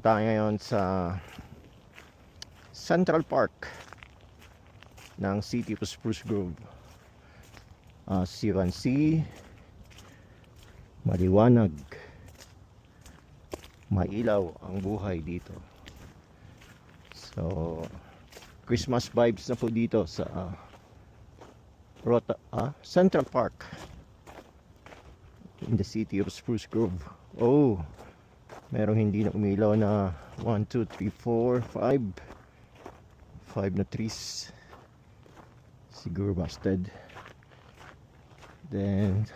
Tayo ngayon sa Central Park ng City of Spruce Grove. As you can see, maliwanag, mailaw ang buhay dito. So Christmas vibes na po dito sa Central Park in the City of Spruce Grove. Oh, merong hindi na umilaw na 1, 2, 3, 4, 5 na trees, siguro busted. Then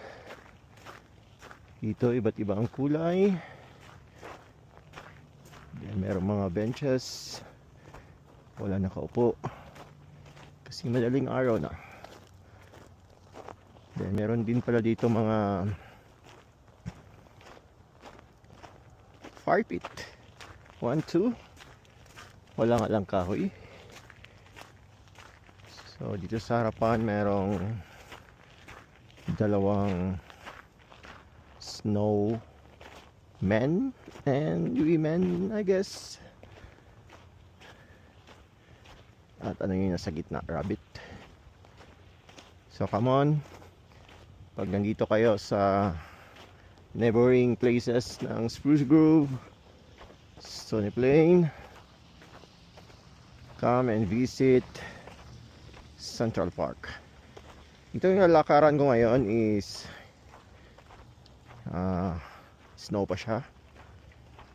dito iba't iba ang kulay. Then merong mga benches, wala nakaupo kasi madaling araw na. Then meron din pala dito mga fire pit, 1, 2, wala nga lang kahoy. So dito sa harapan merong dalawang snow men and women, I guess. At ano yung nasa gitna? Rabbit. So come on, pag nandito kayo sa neighboring places ng Spruce Grove, Stony Plain, come and visit Central Park. Ito yung lalakaran ko ngayon is snow pa siya,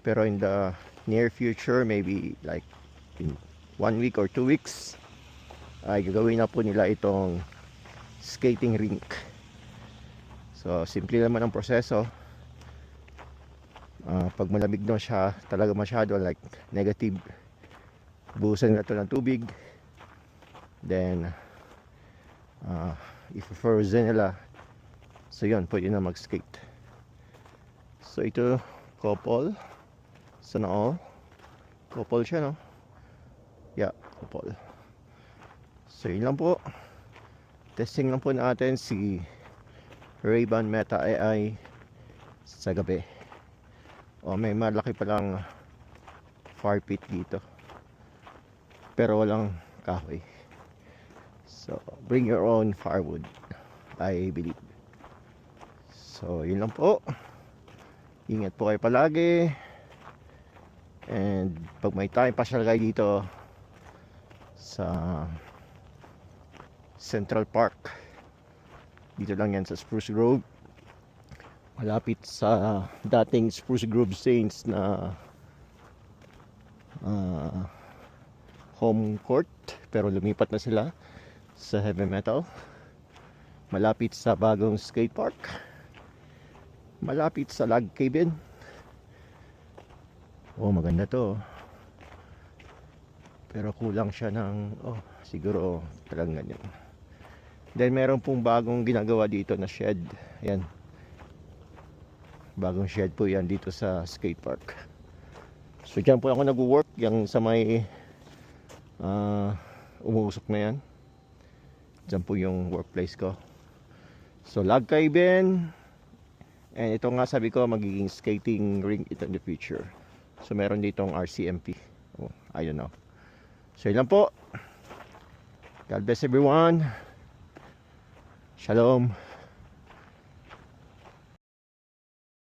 pero in the near future, maybe like in 1 week or 2 weeks, ay gagawin na po nila itong skating rink. So simple naman ang proseso. Pag malamig na siya talaga masyado, like negative, buhusan nila ito ng tubig. Then if frozen nila, so yun, pwede na mag skate. So ito, couple, sana all couple siya, no? Yeah, couple. So yun lang po, testing lang po natin si Ray-Ban Meta AI sa gabi. May malaki palang fire pit dito, pero walang kahoy. So bring your own firewood, I believe. So yun lang po, ingat po kayo palagi. And pag may time, pasyal kayo dito sa Central Park. Dito lang yan sa Spruce Grove, malapit sa dating Spruce Grove Saints na home court, pero lumipat na sila sa heavy metal. Malapit sa bagong skate park, malapit sa log cabin. Oh, maganda to, pero kulang siya ng siguro talagang ganyan. Then meron pong bagong ginagawa dito na shed. Ayan, bagong shed po yan dito sa skate park. So dyan po ako nag-work, yung sa may umuusok na yan. Dyan po yung workplace ko. So log cabin, and ito nga sabi ko, magiging skating rink ito in the future. So meron ditong RCMP. I don't know. So yun lang po. God bless everyone. Shalom.